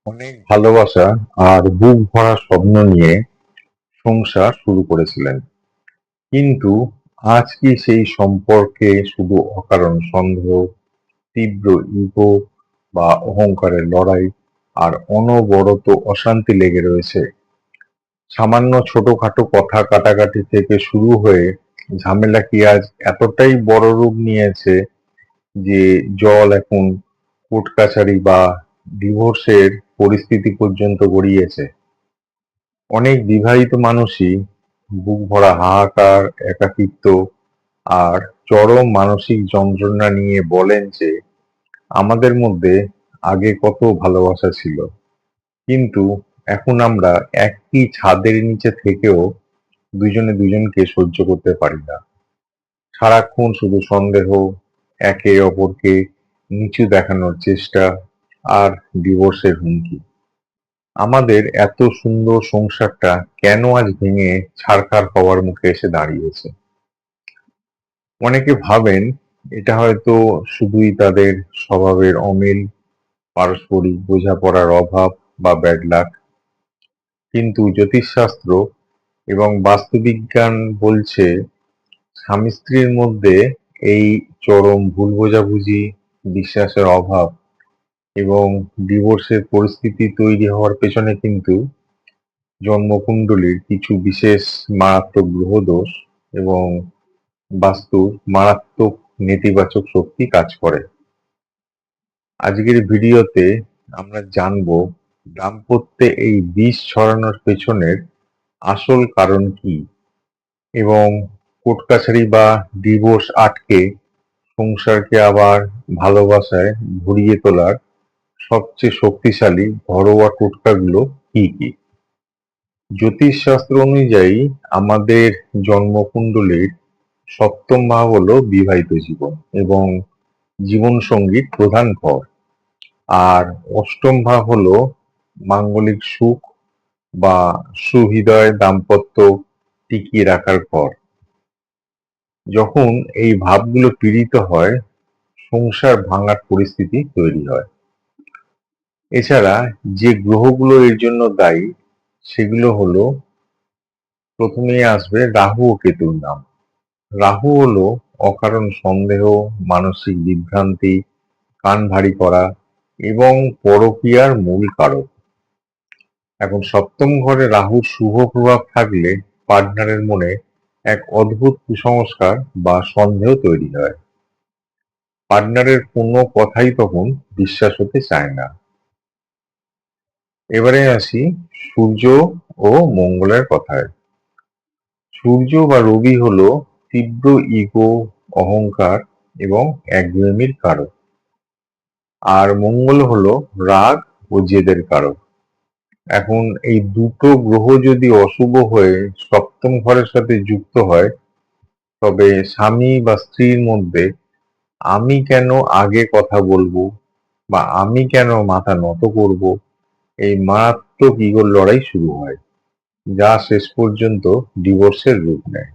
অনেক ভালোবাসা আর বুক ভরা স্বপ্ন নিয়ে সংসার শুরু করেছিলেন, কিন্তু আজ কি সেই সম্পর্কে শুধু অকারণ সন্দেহ, তীব্র ইগো বা অহংকারের লড়াই আর অনবরত অশান্তি লেগে রয়েছে? সামান্য ছোটখাটো কথা কাটাকাটি থেকে শুরু হয়ে ঝামেলা কি আজ এতটাই বড় রূপ নিয়েছে যে জল এখন কোর্ট কাছারি বা ডিভোর্সের পরিস্থিতি পর্যন্ত গড়িয়েছে? অনেক বিবাহিত মানুষই বুক ভরা হাহাকার, একাকিত্ব আর চরম মানসিক যন্ত্রণা নিয়ে বলেন যে আমাদের মধ্যে আগে কত ভালোবাসা ছিল, কিন্তু এখন আমরা একই ছাদের নিচে থেকেও দুজনে দুজনকে সহ্য করতে পারি না। সারাক্ষণ শুধু সন্দেহ, একে অপরকে নিচু দেখানোর চেষ্টা আর ডিভোর্সের হুমকি। আমাদের এত সুন্দর সংসারটা কেন আজ ভেঙে ছারখার হওয়ার মুখে এসে দাঁড়িয়েছে? অনেকে ভাবেন এটা হয়তো শুধুই তাদের স্বভাবের অমিল, পারস্পরিক বোঝাপড়ার অভাব বা ব্যাড লাক। কিন্তু জ্যোতিষশাস্ত্র এবং বাস্তুবিজ্ঞান বলছে স্বামী স্ত্রীর মধ্যে এই চরম ভুল বোঝাবুঝি, বিশ্বাসের অভাব এবং ডিভোর্সের পরিস্থিতি তৈরি হওয়ার পেছনে কিন্তু জন্মকুণ্ডলীর কিছু বিশেষ মারাত্মক গ্রহদোষ এবং বাস্তুর মারাত্মক নেতিবাচক শক্তি কাজ করে। আজকের ভিডিওতে আমরা জানবো দাম্পত্যে এই বিষ ছড়ানোর পেছনের আসল কারণ কি, এবং কোর্ট কাছারি বা ডিভোর্স আটকে সংসারকে আবার ভালোবাসায় ভরিয়ে তোলার সবচেয়ে শক্তিশালী ঘরোয়া টোটকাগুলো কি কি। জ্যোতিষশাস্ত্র অনুযায়ী আমাদের জন্মকুণ্ডলীর সপ্তম ভাব হলো বিবাহিত জীবন এবং জীবনসঙ্গীর প্রধান ঘর, আর অষ্টম ভাব হলো মাঙ্গলিক সুখ বা সুহৃদয় দাম্পত্য টিকিয়ে রাখার ঘর। যখন এই ভাবগুলো পীড়িত হয়, সংসার ভাঙার পরিস্থিতি তৈরি হয়। এছাড়া যে গ্রহগুলো এর জন্য দায়ী সেগুলো হলো, প্রথমেই আসবে রাহু ও কেতুর নাম। রাহু হলো অকারণ সন্দেহ, মানসিক বিভ্রান্তি, কান ভারী করা এবং পরকীয়ার মূল কারক। এখন সপ্তম ঘরে রাহুর শুভ প্রভাব থাকলে পার্টনারের মনে এক অদ্ভুত কুসংস্কার বা সন্দেহ তৈরি হয়। পার্টনারের কোনো কথাই তখন বিশ্বাস হতে চায় না। এবারে আসি সূর্য ও মঙ্গলের কথায়। সূর্য বা রবি হলো তীব্র ইগো, অহংকার এবং একগুঁয়েমির কারক, আর মঙ্গল হলো রাগ ও জেদের কারক। এখন এই দুটো গ্রহ যদি অশুভ হয়ে সপ্তম ঘরের সাথে যুক্ত হয়, তবে স্বামী বা স্ত্রীর মধ্যে আমি কেন আগে কথা বলবো বা আমি কেন মাথা নত করব, এই মারাত্মক ইগোর লড়াই শুরু হয়, যা শেষ পর্যন্ত ডিভোর্সের রূপ নেয়।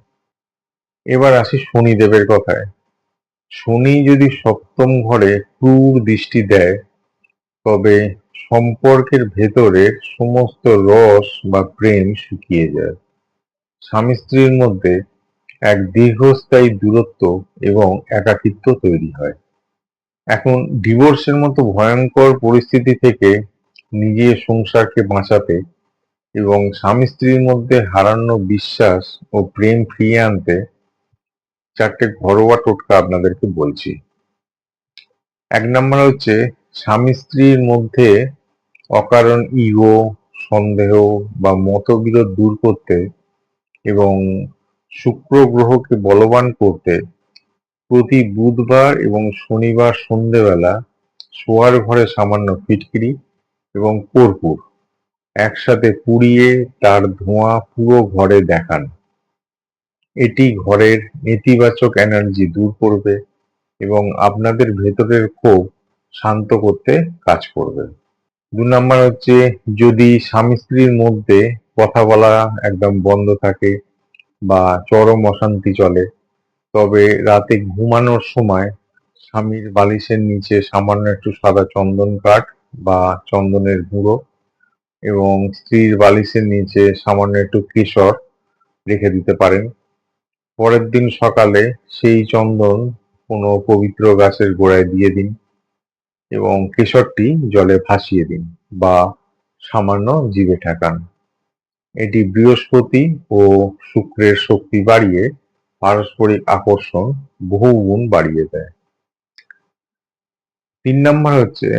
এবার আসি শনিদেবের কথায়। শনি যদি সপ্তম ঘরে ক্রূর দৃষ্টি দেয়, তবে সম্পর্কের ভেতরের সমস্ত রস বা প্রেম শুকিয়ে যায়। স্বামী স্ত্রীর মধ্যে এক দীর্ঘস্থায়ী দূরত্ব এবং একাকিত্ব তৈরি হয়। এখন ডিভোর্সের মতো ভয়ঙ্কর পরিস্থিতি থেকে নিজের সংসারকে বাঁচাতে এবং স্বামী স্ত্রীর মধ্যে হারানো বিশ্বাস ও প্রেম ফিরিয়ে আনতে চারটে ঘরোয়া টোটকা আপনাদেরকে বলছি। এক নম্বর হচ্ছে, স্বামী স্ত্রীর মধ্যে অকারণ ইগো, সন্দেহ বা মতবিরোধ দূর করতে এবং শুক্র গ্রহকে বলবান করতে প্রতি বুধবার এবং শনিবার সন্ধেবেলা শোয়ার ঘরে সামান্য ফিটকিরি এবং কর্পূর একসাথে পুড়িয়ে তার ধোঁয়া পুরো ঘরে দেখান। এটি ঘরের নেতিবাচক এনার্জি দূর করবে এবং আপনাদের ভেতরের ক্ষোভ শান্ত করতে কাজ করবে। ২ নাম্বার হচ্ছে, যদি স্বামী স্ত্রীর মধ্যে কথা বলা একদম বন্ধ থাকে বা চরম অশান্তি চলে, তবে রাতে ঘুমানোর সময় স্বামীর বালিশের নিচে সামান্য একটু সাদা চন্দন কাঠ বা চন্দনের গুঁড়ো এবং স্ত্রীর বালিশের নিচে সামান্য একটু কেশর রেখে দিতে পারেন। পরের দিন সকালে সেই চন্দন কোনো পবিত্র গাছের গোড়ায় দিয়ে দিন এবং কেশরটি জলে ভাসিয়ে দিন বা সামান্য জিভে ঠেকান। এটি বৃহস্পতি ও শুক্রের শক্তি বাড়িয়ে পারস্পরিক আকর্ষণ বহুগুণ বাড়িয়ে দেয়। ৩ নাম্বার হচ্ছে,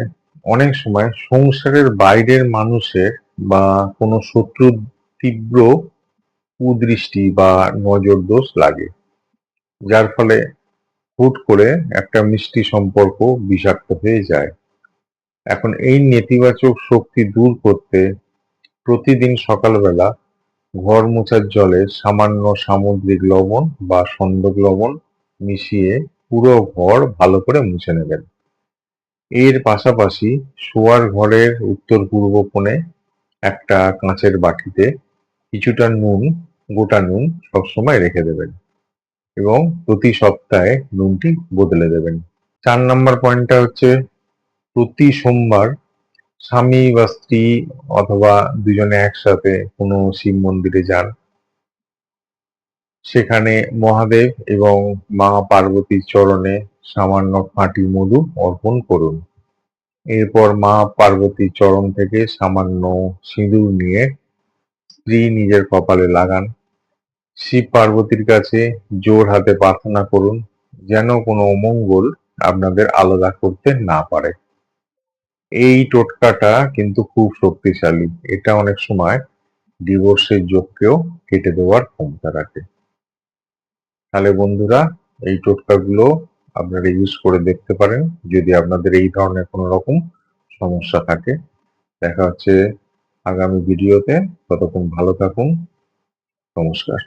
অনেক সময় সংসারের বাইরের মানুষের বা কোনো শত্রুর তীব্র কুদৃষ্টি বা নজর দোষ লাগে, যার ফলে হুট করে একটা মিষ্টি সম্পর্ক বিষাক্ত হয়ে যায়। এখন এই নেতিবাচক শক্তি দূর করতে প্রতিদিন সকালবেলা ঘর মোছার জলে সামান্য সামুদ্রিক লবণ বা সন্দক লবণ মিশিয়ে পুরো ঘর ভালো করে মুছে নেবেন। এর পাশাপাশি শোয়ার ঘরের উত্তর পূর্ব কোণে একটা কাঁচের বাটিতে কিছুটা নুন, গোটা নুন সবসময় রেখে দেবেন এবং প্রতি সপ্তাহে নুনটি বদলে দেবেন। ৪ নাম্বার পয়েন্টটা হচ্ছে, প্রতি সোমবার স্বামী বা স্ত্রী অথবা দুজনে একসাথে কোনো শিব মন্দিরে যান। সেখানে মহাদেব এবং মা পার্বতীর চরণে সামান্য খাঁটি মধু অর্পণ করুন। এরপর মা পার্বতীর চরণ থেকে সামান্য সিঁদুর নিয়ে স্ত্রী নিজের কপালে লাগান। শিব পার্বতীর কাছে জোর হাতে প্রার্থনা করুন যেন কোনো অমঙ্গল আপনাদের আলাদা করতে না পারে। এই টোটকাটা কিন্তু খুব শক্তিশালী। এটা অনেক সময় ডিভোর্সের যোগকেও কেটে দেওয়ার ক্ষমতা রাখে। তাহলে বন্ধুরা, এই টোটকাগুলো আপনারা ইউজ করে দেখতে পারেন যদি আপনাদের এই ধরনের কোনো রকম সমস্যা থাকে। দেখা হচ্ছে আগামী ভিডিওতে। ততক্ষণ ভালো থাকুন। নমস্কার।